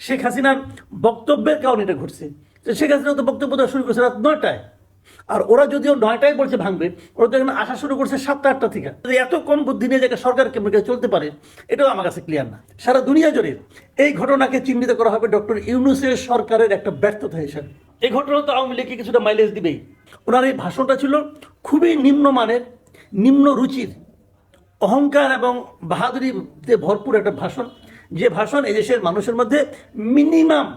শেখ হাসিনার বক্তব্যের কারণে এটা ঘটছে। শেখ হাসিনা তো বক্তব্য দেওয়া শুরু করছে রাত 9টায়, আর ওরা যদিও 9টায় বলছে ভাঙবে, ওরা তো এখানে আসা শুরু করছে 7টা-8টা থেকে। এত কম বুদ্ধি নিয়ে যে সরকার কেমন চলতে পারে, এটাও আমার কাছে ক্লিয়ার না। সারা দুনিয়া জুড়ে এই ঘটনাকে চিহ্নিত করা হবে ডক্টর ইউনূসের সরকারের একটা ব্যর্থতা হিসাবে। এই ঘটনা তো আওয়ামী লীগকে কিছুটা মাইলেজ দিবেই। ওনার এই ভাষণটা ছিল খুবই নিম্নমানের, নিম্ন রুচির, অহংকার এবং বাহাদুরিতে ভরপুর একটা ভাষণ, যে ভাষণ এই দেশের মানুষের মধ্যে মিনিমাম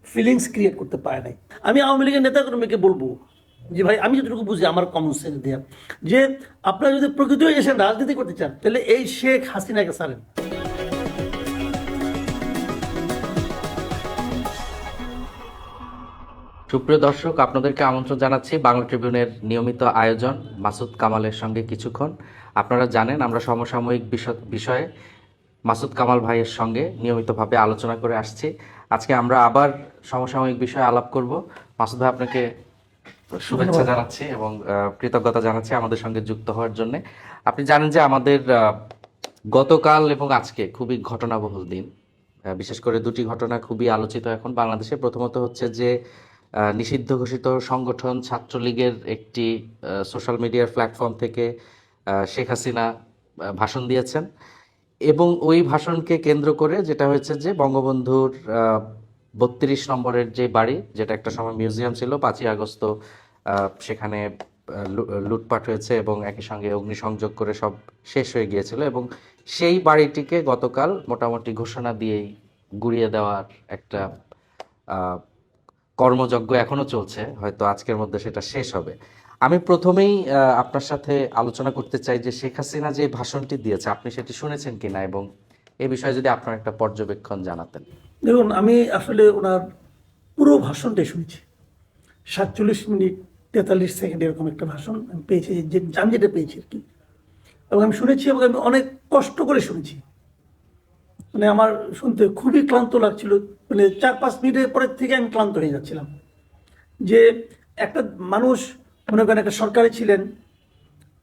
ফিলিংস ক্রিয়েট করতে পারে নাই। আমি আওয়ামী লীগের নেতাকর্মীকে বলবো যে ভাই, আমি যতটুকু বুঝি আমার কমন সেন্স দেওয়া, যে আপনারা যদি প্রকৃত এসে রাজনীতি করতে চান তাহলে এই শেখ হাসিনাকে ছাড়েন। সুপ্রিয় দর্শক, আপনাদেরকে আমন্ত্রণ জানাচ্ছি বাংলা ট্রিবিউনের নিয়মিত আয়োজন মাসুদ কামালের সঙ্গে কিছুক্ষণ। আপনারা জানেন আমরা সমসাময়িক বিষয়ে মাসুদ কামাল ভাইয়ের সঙ্গে নিয়মিতভাবে আলোচনা করে আসছি। আজকে আমরা আবার সমসাময়িক বিষয়ে আলাপ করব। মাসুদ ভাই, আপনাকে শুভেচ্ছা জানাচ্ছি এবং কৃতজ্ঞতা জানাচ্ছি আমাদের সঙ্গে যুক্ত হওয়ার জন্য। আপনি জানেন যে আমাদের গতকাল এবং আজকে খুবই ঘটনাবহুল দিন। বিশেষ করে দুটি ঘটনা খুবই আলোচিত এখন বাংলাদেশে। প্রথমত হচ্ছে যে নিষিদ্ধ ঘোষিত সংগঠন ছাত্রলীগের একটি সোশ্যাল মিডিয়ার প্ল্যাটফর্ম থেকে শেখ হাসিনা ভাষণ দিয়েছেন, এবং ওই ভাষণকে কেন্দ্র করে যেটা হয়েছে যে বঙ্গবন্ধুর 32 নম্বরের যে বাড়ি, যেটা একটা সময় মিউজিয়াম ছিল, 5ই আগস্ট সেখানে লুটপাট হয়েছে এবং একই সঙ্গে অগ্নিসংযোগ করে সব শেষ হয়ে গিয়েছিল, এবং সেই বাড়িটিকে গতকাল মোটামুটি ঘোষণা দিয়েই গুড়িয়ে দেওয়ার একটা কর্মযজ্ঞ এখনো চলছে, হয়তো আজকের মধ্যে সেটা শেষ হবে। আমি প্রথমেই আপনার সাথে আলোচনা করতে চাই যে শেখ হাসিনা যে ভাষণটি দিয়েছে, আপনি সেটি শুনেছেন কিনা, এবং এই বিষয়ে যদি আপনার একটা পর্যবেক্ষণ জানাতেন। দেখুন, আমি আসলে ওনার পুরো ভাষণটাই শুনেছি। 47 মিনিট 43 সেকেন্ড এরকম একটা ভাষণ আমি পেয়েছি, যে আমি যেটা পেয়েছি আর কি, এবং আমি শুনেছি এবং আমি অনেক কষ্ট করে শুনেছি। মানে আমার শুনতে খুবই ক্লান্ত লাগছিল। মানে 4-5 মিনিটের পরের থেকে আমি ক্লান্ত হয়ে যাচ্ছিলাম। যে একটা মানুষ, মনে করেন একটা সরকারে ছিলেন,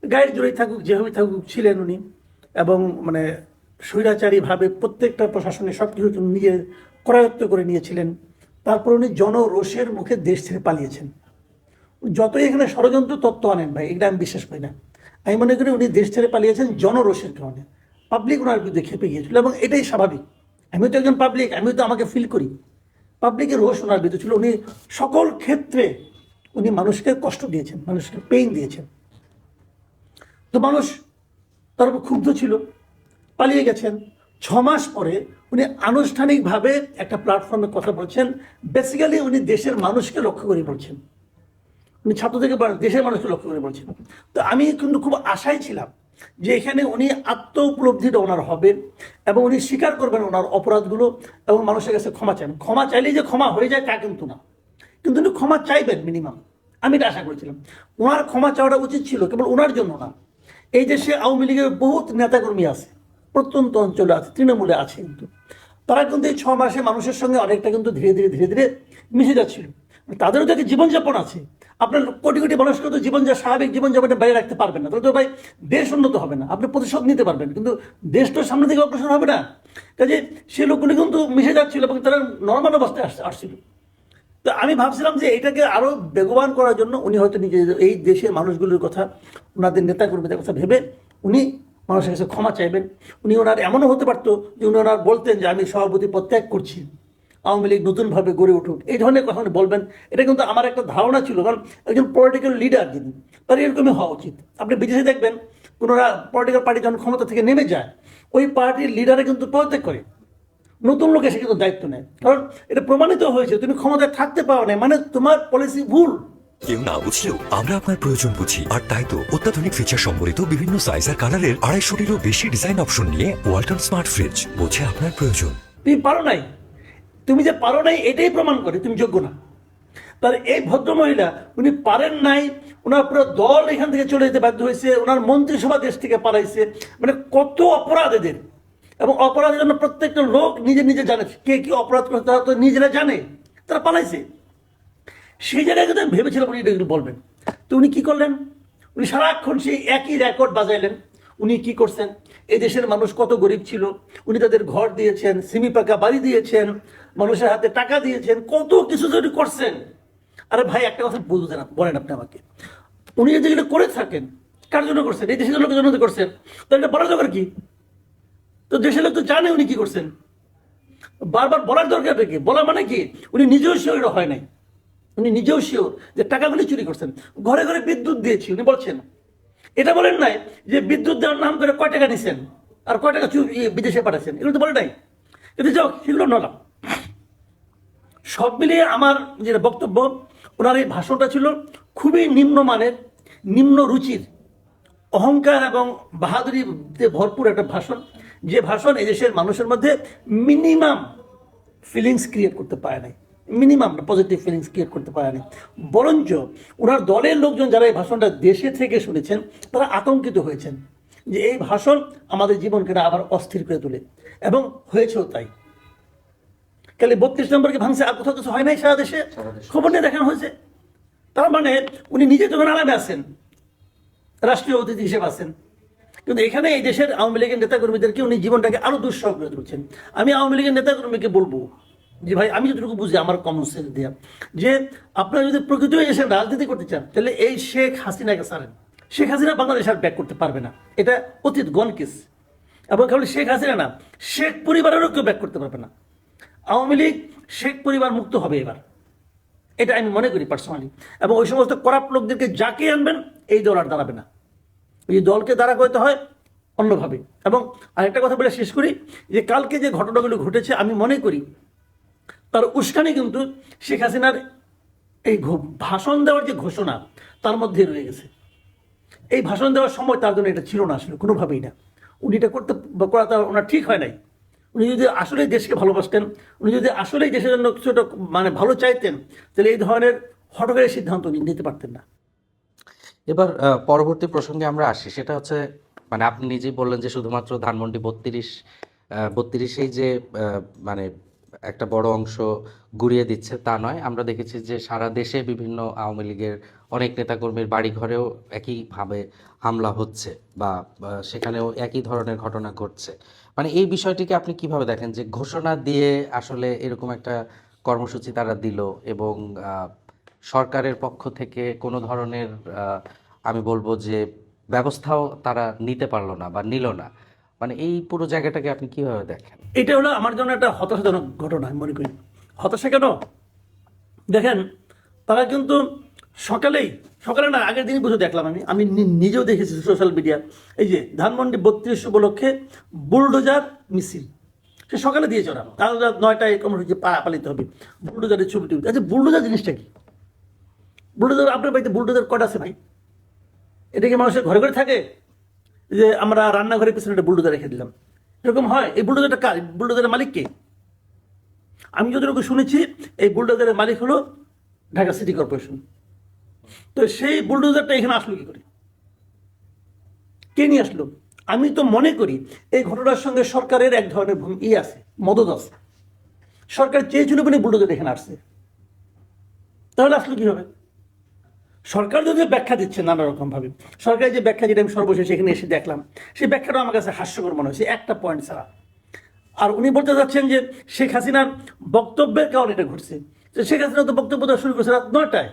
গায়ের জোরেই থাকুক যেভাবে থাকুক ছিলেন উনি, এবং মানে স্বৈরাচারীভাবে প্রত্যেকটা প্রশাসনে সব কিছু নিজে করায়ত্ত করে নিয়েছিলেন। তারপর উনি জনরোষের মুখে দেশ ছেড়ে পালিয়েছেন। যতই এখানে ষড়যন্ত্র তত্ত্ব আনেন ভাই, এটা আমি বিশ্বাস করি না। আমি মনে করি উনি দেশ ছেড়ে পালিয়েছেন জনরোষের কারণে। পাবলিক ওনার বিরুদ্ধে খেপে গিয়েছিল, এবং এটাই স্বাভাবিক। আমিও তো একজন পাবলিক, আমিও তো আমাকে ফিল করি। পাবলিকের রোষ ওনার বিরুদ্ধে ছিল। উনি সকল ক্ষেত্রে উনি মানুষকে কষ্ট দিয়েছেন, মানুষকে পেইন দিয়েছেন। তো মানুষ তার উপর ক্ষুব্ধ ছিল, পালিয়ে গেছেন। 6 মাস পরে উনি আনুষ্ঠানিকভাবে একটা প্ল্যাটফর্মে কথা বলছেন। বেসিক্যালি উনি দেশের মানুষকে লক্ষ্য করে বলছেন, উনি ছাত্র থেকে দেশের মানুষকে লক্ষ্য করে বলছেন। তো আমি কিন্তু খুব আশায় ছিলাম যে এখানে উনি আত্ম উপলব্ধিটা ওনার হবে, এবং উনি স্বীকার করবেন ওনার অপরাধগুলো, এবং মানুষের কাছে ক্ষমা চান। ক্ষমা চাইলেই যে ক্ষমা হয়ে যায় তা কিন্তু না, কিন্তু উনি ক্ষমা চাইবেন মিনিমাম। আমি এটা আশা করেছিলাম। ওনার ক্ষমা চাওয়াটা উচিত ছিল কেবল ওনার জন্য না। এই দেশে আওয়ামী লীগের বহুত নেতাকর্মী আছে, প্রত্যন্ত অঞ্চলে আছে, তৃণমূলে আছে, কিন্তু তারা কিন্তু এই 6 মাসে মানুষের সঙ্গে অনেকটা কিন্তু ধীরে ধীরে মিশে যাচ্ছিল। তাদেরও তো একটা জীবনযাপন আছে। আপনার কোটি কোটি মানুষকে তো স্বাভাবিক জীবনযাপনের বাইরে রাখতে পারবেন না, তাহলে তো ভাই দেশ উন্নত হবে না। আপনি প্রতিশোধ নিতে পারবেন, কিন্তু দেশ তো সামনে থেকে অগ্রসর হবে না। কাজে সে লোকগুলি কিন্তু মিশে যাচ্ছিল এবং তারা নর্মাল অবস্থায় আসছিল। তো আমি ভাবছিলাম যে এটাকে আরো বেগবান করার জন্য উনি হয়তো নিজে এই দেশের মানুষগুলোর কথা, ওনাদের নেতাকর্মীদের কথা ভেবে উনি মানুষের কাছে ক্ষমা চাইবেন। উনি ওনার এমনও হতে পারতো যে উনি ওনার বলতেন যে আমি সভাপতি পদ ত্যাগ করছি, আওয়ামী লীগ নতুনভাবে গড়ে উঠুক, এই ধরনের কথা উনি বলবেন। এটা কিন্তু আমার একটা ধারণা ছিল, কারণ একজন পলিটিক্যাল লিডার যিনি, তার এরকমই হওয়া উচিত। আপনি বিদেশে দেখবেন কোনো পলিটিক্যাল পার্টি যখন ক্ষমতা থেকে নেমে যায়, ওই পার্টির লিডারে কিন্তু পদত্যাগ করে, নতুন লোক এসে কিন্তু দায়িত্ব নেয়। কারণ এটা প্রমাণিত হয়েছে তুমি ক্ষমতায় থাকতে পারো না, মানে তোমার পলিসি ভুল। কেউ না বুঝলেও আমরা আপনার প্রয়োজন বুঝি, আর তাই তো অত্যাধুনিক ফিচার সম্বলিত বিভিন্ন সাইজ আর কালারের 250-টিরও বেশি ডিজাইন অপশন নিয়ে ওয়ালটন স্মার্ট ফ্রিজ বোঝে আপনার প্রয়োজন। তুমি পারো নাই, তুমি যে পারো নাই এটাই প্রমাণ করে তুমি যোগ্য না। তাহলে এই ভদ্রমহিলা উনি পারেন নাই, ওনার পুরো দল এখান থেকে চলে যেতে বাধ্য হয়েছে, ওনার মন্ত্রিসভা দেশ থেকে পালাইছে। মানে কত অপরাধ এদের, এবং অপরাধের জন্য প্রত্যেকটা লোক নিজে নিজে জানে কে কি অপরাধ করে, তারা তো নিজেরা জানে, তারা পালাইছে। সেই জায়গায় কিন্তু আমি ভেবেছিলাম উনি এটা বলবেন। তো উনি কি করলেন? উনি সারাক্ষণ সেই একই রেকর্ড বাজাইলেন। উনি কি করছেন? এই দেশের মানুষ কত গরিব ছিল, উনি তাদের ঘর দিয়েছেন, সিমি পাকা বাড়ি দিয়েছেন, মানুষের হাতে টাকা দিয়েছেন, কত কিছু যদি করছেন। আরে ভাই একটা কথা বুঝতে না বলেন আপনি আমাকে, উনি যদি এগুলো করে থাকেন কার জন্য করছেন? এই দেশের লোকের জন্য করছেন, তো এটা বলার দরকার কি? তো দেশের লোক তো জানে উনি কি করছেন, বারবার বলার দরকারটা কি? বলা মানে কি? উনি নিজেও শিওর হয় নাই, উনি নিজেও শিওর যে টাকাগুলি চুরি করছেন। ঘরে ঘরে বিদ্যুৎ দিয়েছি উনি বলছেন, এটা বলেন নাই যে বিদ্যুৎ দেওয়ার নাম করে কয় টাকা নিছেন আর কয় টাকা বিদেশে পাঠাচ্ছেন, এগুলো তো বলে নাই। কিন্তু যাও সেগুলো নলাম। সব মিলিয়ে আমার যেটা বক্তব্য, ওনার এই ভাষণটা ছিল খুবই নিম্নমানের, নিম্ন রুচির, অহংকার এবং বাহাদুরিতে ভরপুর একটা ভাষণ, যে ভাষণ এদেশের মানুষের মধ্যে মিনিমাম ফিলিংস ক্রিয়েট করতে পারে নাই, মিনিমাম পজিটিভ ফিলিংস ক্রিয়েট করতে পারে নাই। বরঞ্চ ওনার দলের লোকজন যারা এই ভাষণটা দেশে থেকে শুনেছেন তারা আতঙ্কিত হয়েছেন যে এই ভাষণ আমাদের জীবনকে আবার অস্থির করে তোলে, এবং হয়েছেও তাই। খালি 32 নম্বরকে ভাঙছে, আর কোথাও কিছু হয় নাই সারা দেশে, খবর নিয়ে দেখানো হয়েছে। তার মানে উনি নিজে যখন আরামে আছেন, রাষ্ট্রীয় অতিথি হিসেবে আছেন, কিন্তু এখানে এই দেশের আওয়ামী লীগের নেতাকর্মীদেরকে উনি জীবনটাকে আরো দুঃসহ করে তুলছেন। আমি আওয়ামী লীগের নেতাকর্মীকে বলবো যে ভাই, আমি যতটুকু বুঝি আমার কমন সেন্স দেওয়া, যে আপনারা যদি প্রকৃত এসে রাজনীতি করতে চান তাহলে এই শেখ হাসিনাকে ছাড়েন। শেখ হাসিনা বাংলাদেশ আর ব্যাক করতে পারবে না, এটা অতীত গণ কেস। এবং কেবল শেখ হাসিনা না, শেখ পরিবারেরও কেউ ব্যাক করতে পারবে না। আওয়ামী লীগ শেখ পরিবার মুক্ত হবে এবার, এটা আমি মনে করি পার্সোনালি। এবং ওই সমস্ত করাপ্ট লোকদেরকে যাকে আনবেন এই দল আর দাঁড়াবে না, এই দলকে দাঁড়া করতে হয় অন্যভাবে। এবং আরেকটা কথা বলে শেষ করি, যে কালকে যে ঘটনাগুলো ঘটেছে আমি মনে করি তার উস্কানি কিন্তু শেখ হাসিনার এই ভাষণ দেওয়ার যে ঘোষণা তার মধ্যে রয়ে গেছে। এই ভাষণ দেওয়ার সময় তার জন্য এটা ছিল না, আসলে কোনোভাবেই না। উনি এটা করা ওনার ঠিক হয় নাই। উনি যদি আসলেই দেশকে ভালোবাসতেন, উনি যদি আসলেই দেশের জন্য কিছুটা মানে ভালো চাইতেন, তাহলে এই ধরনের হঠকারী সিদ্ধান্ত উনি নিতে পারতেন না। এবার পরবর্তী প্রসঙ্গে আমরা আসি, সেটা হচ্ছে মানে আপনি নিজেই বললেন যে শুধুমাত্র ধানমন্ডি 32-এই যে মানে একটা বড় অংশ গুড়িয়ে দিচ্ছে তা নয়, আমরা দেখেছি যে সারা দেশে বিভিন্ন আওয়ামী লীগের অনেক নেতাকর্মীর বাড়িঘরেও একইভাবে হামলা হচ্ছে বা সেখানেও একই ধরনের ঘটনা ঘটছে। মানে এই বিষয়টিকে আপনি কিভাবে দেখেন, যে ঘোষণা দিয়ে আসলে এরকম একটা কর্মসূচি তারা দিল এবং সরকারের পক্ষ থেকে কোনো ধরনের আমি বলবো যে ব্যবস্থাও তারা নিতে পারলো না বা নিল না, মানে এই পুরো জায়গাটাকে আপনি কিভাবে দেখেন? এটা হলো আমার জন্য একটা হতাশাজনক ঘটনা আমি মনে করি। হতাশা কেন? দেখেন, তারা কিন্তু সকালে না, আগের দিনই বুঝে দেখলাম, আমি নিজেও দেখেছি সোশ্যাল মিডিয়া, এই যে ধানমন্ডি 32 উপলক্ষে বুলডোজার মিছিল সে সকালে দিয়েছে ওরা, তারা 9টায় কর্মসূচি পালিত হবে, বুলডোজারের ছবি টবি। আচ্ছা, বুলডোজার জিনিসটা কি? বুলডোজার আপনার বাড়িতে বুলডোজার কটা আছে ভাই? এটা কি মানুষের ঘরে ঘরে থাকে যে আমরা রান্নাঘরের পিছনে একটা বুলডোজার রেখে দিলাম? এরকম হয়? এই বুলডোজারটা কার? বুলডোজারের মালিক কে? আমি যতটুকু শুনেছি এই বুলডোজারের মালিক হলো ঢাকা সিটি কর্পোরেশন। তো সেই বুলডোজারটা এখানে আসলো কি করে? কে নিয়ে আসলো? আমি তো মনে করি এই ঘটনার সঙ্গে সরকারের এক ধরনের আছে, মদত আছে। সরকার চেয়েছিল বলে বুলডোজার এখানে আসছে, তাহলে আসলো কি হবে? সরকার যদি ব্যাখ্যা দিচ্ছে নানা রকম ভাবে, সরকারের যে ব্যাখ্যা, যেটা আমি সর্বশেষ এখানে এসে দেখলাম, সেই ব্যাখ্যাটা আমার কাছে হাস্যকর মনে হয়েছে একটা পয়েন্ট ছাড়া। আর উনি বলতে চাচ্ছেন যে শেখ হাসিনার বক্তব্যের কারণে এটা ঘটছে। শেখ হাসিনা তো বক্তব্য দেওয়া শুরু করছে রাত 9টায়,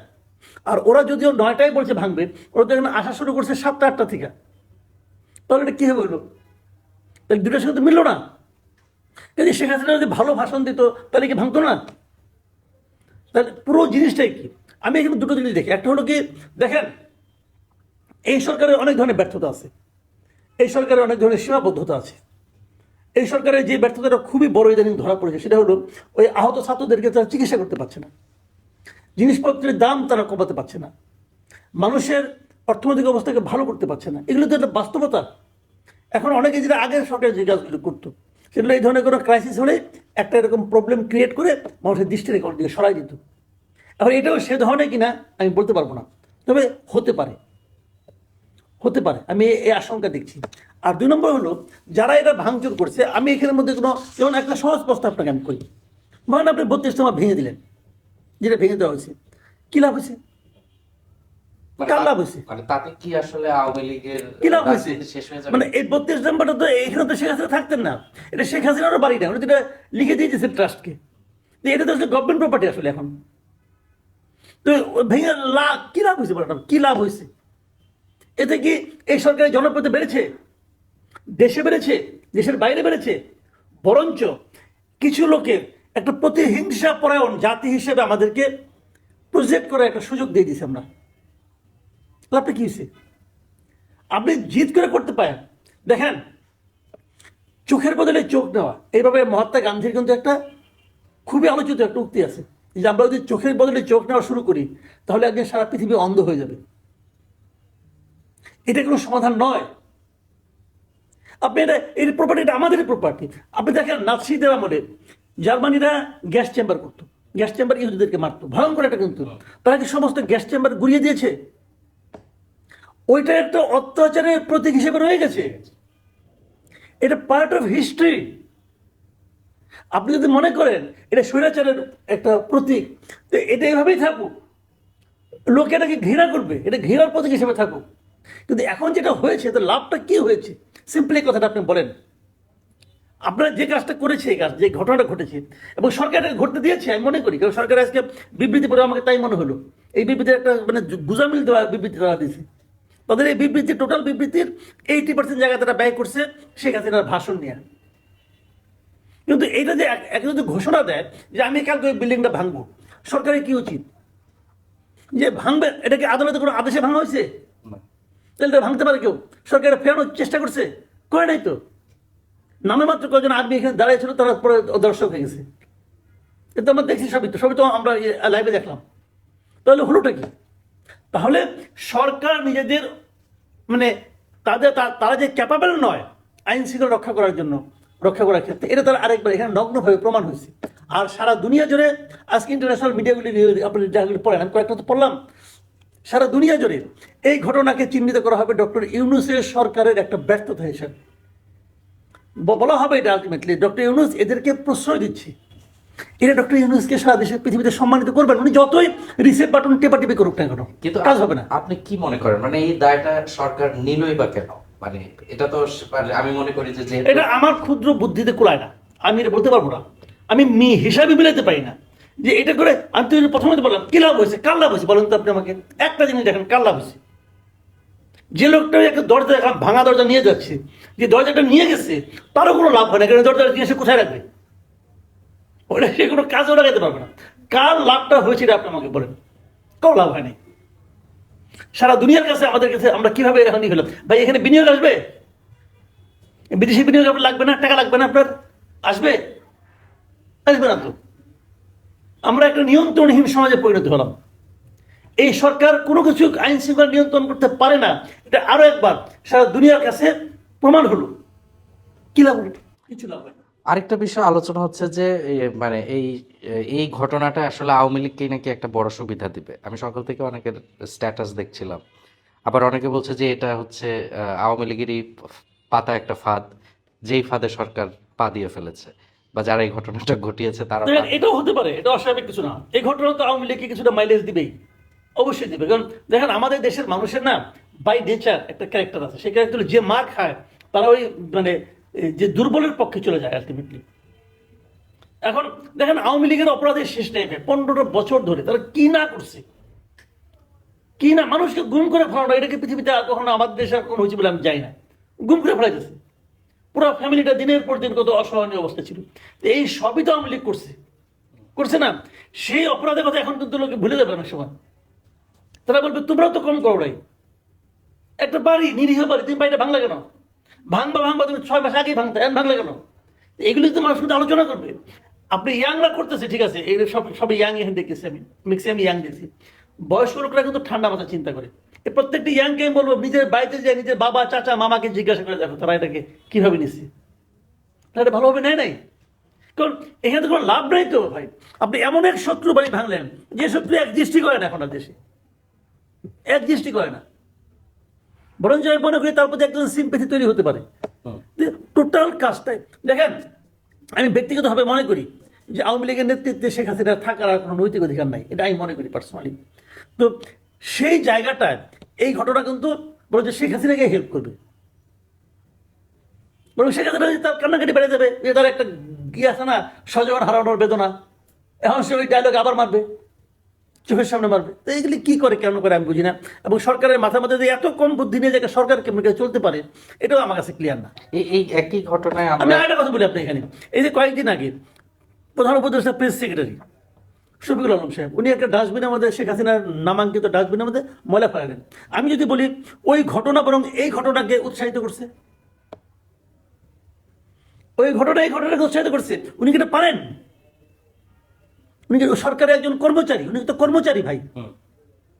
আর ওরা যদিও 9টায় বলছে ভাঙবে, ওরা তো এখানে আসা শুরু করছে 7টা-8টা থেকে। তাহলে এটা কী হবে? তাহলে দুটোর সঙ্গে তো মিললো না। কিন্তু শেখ হাসিনা যদি ভালো ভাষণ দিত তাহলে কি ভাঙতো না? তাহলে পুরো জিনিসটাই কি? আমি এখানে দুটো জিনিস দেখি। একটা হলো কি, দেখেন, এই সরকারের অনেক ধরনের ব্যর্থতা আছে, এই সরকারের অনেক ধরনের সীমাবদ্ধতা আছে। এই সরকারের যে ব্যর্থতাটা খুবই বড় ইদানিং ধরা পড়েছে, সেটা হলো ওই আহত ছাত্রদেরকে তারা চিকিৎসা করতে পারছে না, জিনিসপত্রের দাম তারা কমাতে পারছে না, মানুষের অর্থনৈতিক অবস্থাকে ভালো করতে পারছে না। এগুলো তো একটা বাস্তবতা। এখন অনেকে যেটা আগের সরকার যে কাজগুলো করতো, সেগুলো এই ধরনের কোনো ক্রাইসিস হলে একটা এরকম প্রবলেম ক্রিয়েট করে মানুষের দৃষ্টিরেখা দিকে সরাই দিত। এখন এটাও সে ধরনের কিনা আমি বলতে পারবো না, তবে হতে পারে, আমি এই আশঙ্কা দেখছি। আর 2 নম্বর হলো, যারা এটা ভাঙচুর করছে, আমি এখানের মধ্যে কোনো, যেমন একটা সহজ প্রস্তাব আপনাকে আমি করি, ধরেন আপনি 32 ভেঙে দিলেন, যেটা ভেঙে দেওয়া হয়েছে, কী লাভ হয়েছে? কার লাভ হয়েছে? মানে তাতে কি আসলে আওয়ামী লীগের কি লাভ হয়েছে? রাজনীতি শেষ হয়ে যাবে? মানে এই 32 নাম্বারটা তো এইখানে তো শেখ হাসিনা থাকতেন না, এটা শেখ হাসিনারও বাড়ি না, ওটা যেটা লিখে দিয়েছে ট্রাস্টকে, এটা তো গভর্নমেন্ট প্রপার্টি আসলে এখন। তো ভেঙে লাভ কি লাভ হয়েছে বলটা, কি লাভ হয়েছে? এতে কি এই সরকারের জনপ্রিয়তা বেড়েছে? দেশে বেড়েছে? দেশের বাইরে বেড়েছে? বরঞ্চ কিছু লোকের একটা প্রতিহিংসা পরায়ণ জাতি হিসেবে আমাদেরকে প্রজেক্ট করার একটা সুযোগ দিয়ে দিয়েছে আমরা। লাভটা কি হয়েছে? আপনি জিদ করে করতে পারেন। দেখেন, চোখের বদলে চোখ নেওয়া, এইভাবে মহাত্মা গান্ধীর কিন্তু একটা খুবই আলোচিত একটা উক্তি আছে যে আমরা যদি চোখের বদলে চোখ নেওয়া শুরু করি তাহলে একদিন সারা পৃথিবী অন্ধ হয়ে যাবে। এটা কোনো সমাধান নয়। আপনি এই প্রপার্টিটা আমাদের প্রপার্টি। আপনি দেখেন নাৎসিদের আমলে জার্মানিরা গ্যাস চেম্বার করতো, গ্যাস চেম্বার ইহুদিদেরকে মারতো, ভয়ঙ্কর একটা কিন্তু। তারা কি সমস্ত গ্যাস চেম্বার গুড়িয়ে দিয়েছে? ওইটা একটা অত্যাচারের প্রতীক হিসেবে রয়ে গেছে। এটা পার্ট অফ হিস্ট্রি। আপনি যদি মনে করেন এটা স্বৈরাচারের একটা প্রতীক, তো এটা এভাবেই থাকুক, লোক এটাকে ঘৃণা করবে, এটা ঘৃণার প্রতীক হিসেবে থাকুক। কিন্তু এখন যেটা হয়েছে, তো লাভটা কি হয়েছে? সিম্পলি কথাটা আপনি বলেন। আপনারা যে কাজটা করেছে, এই কাজ, যে ঘটনাটা ঘটেছে, এবং সরকার এটাকে ঘটতে দিয়েছে আমি মনে করি, কারণ সরকার আজকে বিবৃতি পড়ে আমাকে তাই মনে হলো, এই বিবৃতির একটা মানে গুজামিল দেওয়া বিবৃতি তারা দিয়েছে। তাদের এই বিবৃতি, টোটাল বিবৃতির 80% জায়গায় তারা ব্যয় করছে শেখ হাসিনার ভাষণ নিয়ে। কিন্তু এইটা যে একটা যদি ঘোষণা দেয় যে আমি কালকে ওই বিল্ডিংটা ভাঙবো, সরকারের কি উচিত? যে ভাঙবে, এটাকে আদালতে কোনো আদেশে ভাঙা হয়েছে? তাহলে এটা ভাঙতে পারে কেউ? সরকার ফেরানোর চেষ্টা করছে? করে নাই তো। নামে মাত্র কয়েকজন আর্মি এখানে দাঁড়িয়েছিল, তারা পরে দর্শক হয়ে গেছে। কিন্তু আমরা দেখছি সবই তো আমরা লাইভে দেখলাম। তাহলে হলোটা কি? তাহলে সরকার নিজেদের মানে তারা যে ক্যাপাবল নয় আইন শৃঙ্খলা রক্ষা করার ক্ষেত্রে, এটা তারা আরেকবার এখানে নগ্নভাবে প্রমাণ হয়েছে। আর সারা দুনিয়া জুড়ে আজকে ইন্টারন্যাশনাল মিডিয়াগুলি, আপনি যাগুলি পড়েন, আমি কয়েকটা তো পড়লাম, সারা দুনিয়া জুড়ে এই ঘটনাকে চিহ্নিত করা হবে ডক্টর ইউনূসের সরকারের একটা ব্যর্থতা হিসেবে। বলা হবে এটা আলটিমেটলি ডক্টর ইউনূস এদেরকে প্রশ্রয় দিচ্ছে। এটা ডক্টর ইউনূসকে সারা দেশের পৃথিবীতে সম্মানিত করবেন, উনি যতই রিসেট বাটন টেপাটিপি করুক না কেন, কিন্তু কাজ হবে না। আপনি কি মনে করেন, মানে এই দায়টা সরকার নিলই বা কেন? মানে এটা তো মানে আমি মনে করি যে এটা আমার ক্ষুদ্র বুদ্ধিতে কুলায় না, আমি এটা বলতে পারবো না, আমি হিসাবে মিলাতে পারি না যে এটা করে। আমি তো প্রথমে তো বললাম কি লাভ হয়েছে, কার লাভ হয়েছে বলেন তো আপনি আমাকে? একটা জিনিস দেখেন, কার লাভ হয়েছে? যে লোকটা একটা দরজা, ভাঙা দরজা নিয়ে যাচ্ছে, যে দরজাটা নিয়ে গেছে তারও কোনো লাভ হয় না, কারণ দরজাটা নিয়ে সে কোথায় রাখবে? ওটা সে কোনো কাজও লাগাতে পারবে না। কার লাভটা হয়েছে এটা আপনি আমাকে বলেন? কারো লাভ হয়নি। সারা দুনিয়ার কাছে, আমাদের কাছে আমরা কিভাবে হানি হলাম? ভাই এখানে বিনিয়োগ আসবে, বিদেশি বিনিয়োগ আপনার লাগবে না, টাকা লাগবে না আপনার, আসবে না তো। আমরা একটা নিয়ন্ত্রণহীন সমাজে পরিণত হলাম। এই সরকার কোনো কিছু আইন শৃঙ্খলা নিয়ন্ত্রণ করতে পারে না, এটা আরো একবার সারা দুনিয়ার কাছে প্রমাণ হলো। কি লাভ হলো? কিছু লাভ হয় না। আরেকটা বিষয় আলোচনা হচ্ছে যে মানে এই ঘটনাটা আসলে আওয়ামী লীগকে নাকি একটা বড় সুবিধা দিবে। আমি সকাল থেকে অনেকের স্ট্যাটাস দেখছিলাম, আবার অনেকে বলছে যে এটা হচ্ছে আওয়ামী লীগেরই পাতা একটা ফাঁদ, যেই ফাঁদে সরকার পা দিয়ে ফেলেছে, বা যারা এই ঘটনাটা ঘটিয়েছে তারা। এটাও হতে পারে, এটা অস্বাভাবিক কিছু না। এই ঘটনা তো আওয়ামী লীগকে কিছুটা মাইলেজ দিবেই, অবশ্যই দিবে। কারণ দেখেন আমাদের দেশের মানুষের না বাই নেচার একটা ক্যারেক্টার আছে, সেই ক্যারেক্টার যে মার খায় তারা ওই মানে যে দুর্বলের পক্ষে চলে যায় আলটিমেটলি। এখন দেখেন আওয়ামী লীগের অপরাধের শেষ টাইমে 15টা বছর ধরে তারা কি না করছে, কি না, মানুষকে গুম করে ফেলানো, এটাকে পৃথিবীতে আর কখনো আমাদের দেশে আর কখনো হয়েছে বলে আমি যাই না। গুম করে ফেলাইতেছে পুরো ফ্যামিলিটা, দিনের পর দিন কত অসহনীয় অবস্থা ছিল। এই সবই তো আওয়ামী লীগ করছে না। সেই অপরাধের কথা এখন কিন্তু লোকে ভুলে যাবে অনেক সময়। তারা বলবে তোমরাও তো কম করো নাই, একটা বাড়ি, নিরীহ বাড়ি, তুমি বাড়িটা ভাঙলে কেন? ভাঙবা তুমি 6 মাস আগেই ভাঙতে, ভাঙলে কেন? এগুলি তো মানুষ কিন্তু আলোচনা করবে। আপনি ইয়াংরা করতেছে, ঠিক আছে, এই সবই ইয়াং এখানে দেখতেছি, আমি ম্যাক্সিমাম ইয়াং দেখছি। বয়স্ক লোকরা কিন্তু ঠান্ডা মাথা চিন্তা করে। এই প্রত্যেকটি ইয়াংকে আমি বলবো নিজের বাড়িতে যায় নিজের বাবা, চাচা, মামাকে জিজ্ঞাসা করে দেখো তারা এটাকে কিভাবে নিচ্ছে, তারা ভালোভাবে নেয় নাই। কারণ এখানে তো কোনো লাভ নাই তো ভাই। আপনি এমন এক শত্রু বাড়ি ভাঙলেন যে শত্রু একজিস্টই করে না এখন আর দেশে, একজিস্টই করে না। বরঞ্চ আমি মনে করি তার প্রতি একজন সিম্প্যাথি তৈরি হতে পারে। টোটাল কাজটাই দেখেন, আমি ব্যক্তিগতভাবে মনে করি যে আওয়ামী লীগের নেতৃত্বে শেখ হাসিনা থাকার আর কোনো নৈতিক অধিকার নাই, এটা আমি মনে করি পার্সোনালি। তো সেই জায়গাটায় এই ঘটনা কিন্তু বলে যে শেখ হাসিনাকে হেল্প করবে, বরং শেখ হাসিনা তার কান্নাকাটি বেড়ে যাবে, যে তার একটা গিয়ে আছে না স্বজন হারানোর বেদনা, এখন সে ওই ডায়লগ আবার মারবে, চোখের সামনে মারবে। তো এইগুলি কি করে কেন করে আমি বুঝি না, এবং সরকারের মাথার মধ্যে যে এত কম বুদ্ধি নিয়ে যে সরকার কেমন করে চলতে পারে এটাও আমার কাছে ক্লিয়ার না। এই একই ঘটনায় আমি আমরা আরেকটা কথা বলি আপনি এখানে, এই যে কয়েকদিন আগে প্রধান উপদেষ্টা প্রেস সেক্রেটারি শফিকুল আলম সাহেব, উনি একটা ডাস্টবিনের মধ্যে শেখ হাসিনার নামাঙ্কিত ডাস্টবিনের মধ্যে ময়লা ফেলালেন। আমি যদি বলি ওই ঘটনা বরং এই ঘটনাকে উৎসাহিত করছে, ওই ঘটনা এই ঘটনাকে উৎসাহিত করছে। উনি কি এটা পারেন? উনি কি সরকারের একজন কর্মচারী? উনি তো কর্মচারী ভাই,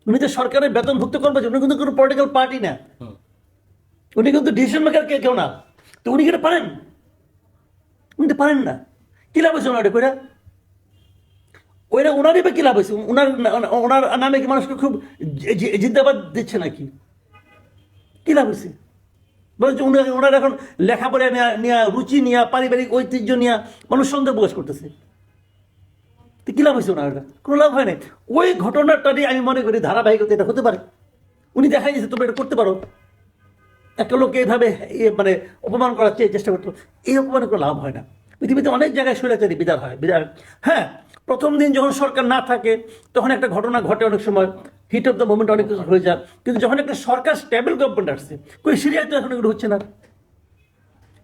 উনি তো সরকারের বেতনভুক্ত কর্মচারী, উনি কিন্তু কোনো পলিটিক্যাল পার্টি না, উনি কিন্তু ডিসিশন মেকার কেউ না। তো উনি কি এটা পারেন? উনি তো পারেন না। কি লাভ হয়েছে ওনার কইরা? ওইটা ওনারই বা কি লাভ হয়েছে? ওনার নামে কি মানুষকে খুব জিন্দাবাদ দিচ্ছে নাকি? কি লাভ হয়েছে? বলছে ওনার এখন লেখাপড়া নিয়ে রুচি নিয়ে পারিবারিক ঐতিহ্য নিয়ে মানুষ সন্দেহ প্রকাশ করতেছে। তো কি লাভ হয়েছে ওনার? কোনো লাভ হয় নাই। ওই ঘটনাটারই আমি মনে করি ধারাবাহিকতা এটা হতে পারে। উনি দেখাই দিয়েছে তোমরা এটা করতে পারো। একটা লোককে এইভাবে মানে অপমান করার চেষ্টা করতো, এই অপমানে কোনো লাভ হয় না। পৃথিবীতে অনেক জায়গায় স্বৈরাচারী বিদায় হয়, হ্যাঁ, প্রথম দিন যখন সরকার না থাকে তখন একটা ঘটনা ঘটে, অনেক সময় হিট অফ দ্য মোমেন্ট অনেক কিছু হয়ে যায়, কিন্তু যখন একটা সরকার স্টেবল গভর্নমেন্ট আসছে, কই সিরিয়ায় তো এখন এগুলো হচ্ছে না।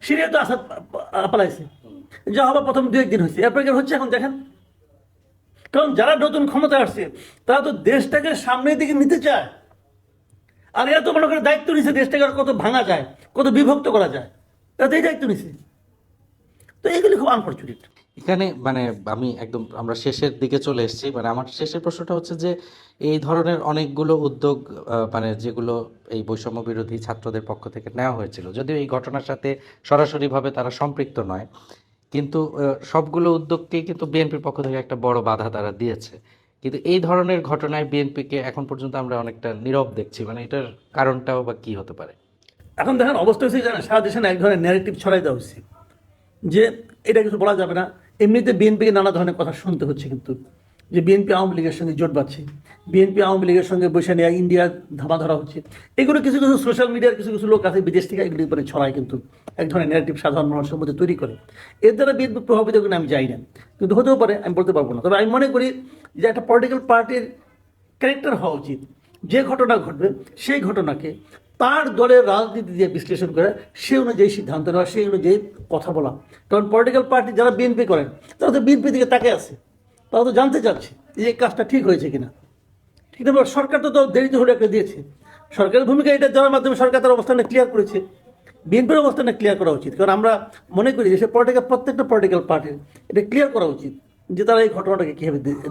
সিরিয়ায় তো আসাদ পালাইছে, যা হবে প্রথম 2-1 দিন হয়েছে, এরপরে হচ্ছে এখন দেখেন। কারণ যারা নতুন ক্ষমতা আসছে তারা তো দেশটাকে সামনের দিকে নিতে চায়, আর এরা তো মনে করে দায়িত্ব নিছে দেশটাকে আর কত ভাঙা যায়, কত বিভক্ত করা যায়, এরা তো এই দায়িত্ব নিছে। তো এগুলি খুব আনফর্চুনেট। এখানে মানে আমি একদম আমরা শেষের দিকে চলে এসেছি। মানে আমার শেষের প্রশ্নটা হচ্ছে যে এই ধরনের অনেকগুলো উদ্যোগ মানে যেগুলো এই বৈষম্য বিরোধী ছাত্রদের পক্ষ থেকে নেওয়া হয়েছিল, যদিও এই ঘটনার সাথে সরাসরিভাবে তারা সম্পৃক্ত নয়, কিন্তু সবগুলো উদ্যোগকেই কিন্তু বিএনপির পক্ষ থেকে একটা বড় বাধা তারা দিয়েছে। কিন্তু এই ধরনের ঘটনায় বিএনপিকে এখন পর্যন্ত আমরা অনেকটা নীরব দেখছি। মানে এটার কারণটাও বা কি হতে পারে? এখন দেখেন অবস্থা হয়েছে জানেন, সারা দেশে না এক ধরনের ন্যারেটিভ ছড়াই দেওয়া হচ্ছে যে এটা কিছু বলা যাবে না। এমনিতে বিএনপিকে নানা ধরনের কথা শুনতে হচ্ছে, কিন্তু যে বিএনপি আওয়ামী লীগের সঙ্গে জোট বাঁধছে, বিএনপি আওয়ামী লীগের সঙ্গে বসে নিয়ে ইন্ডিয়া ধামা ধরা হচ্ছে, এগুলো কিছু কিছু সোশ্যাল মিডিয়ার কিছু কিছু লোক আছে বিদেশ থেকে এগুলি মানে ছড়ায়, কিন্তু এক ধরনের ন্যারেটিভ সাধারণ মানুষের মধ্যে তৈরি করে। এর দ্বারা বিএনপি প্রভাবিত কিনা আমি যাই না, কিন্তু হতেও পারে, আমি বলতে পারবো না। তবে আমি মনে করি যে একটা পলিটিক্যাল পার্টির ক্যারেক্টার হওয়া উচিত, যে ঘটনা ঘটবে সেই ঘটনাকে তার দলের রাজনীতি দিয়ে বিশ্লেষণ করে সেই অনুযায়ী সিদ্ধান্ত নেওয়া, সেই অনুযায়ী কথা বলা। কারণ পলিটিক্যাল পার্টি যারা বিএনপি করেন তারা তো বিএনপি দিকে তাকে আছে, তারা তো জানতে চাচ্ছে যে এই কাজটা ঠিক হয়েছে কিনা। ঠিক না? সরকার তো দেরিতে হলে একটা দিয়েছে, সরকারের ভূমিকা এটা দেওয়ার মাধ্যমে সরকার তার অবস্থানটা ক্লিয়ার করেছে। বিএনপির অবস্থানটা ক্লিয়ার করা উচিত, কারণ আমরা মনে করি যে প্রত্যেকটা পলিটিক্যাল পার্টির এটা ক্লিয়ার করা উচিত যে তারা এই ঘটনাটাকে কীভাবে দেখছে।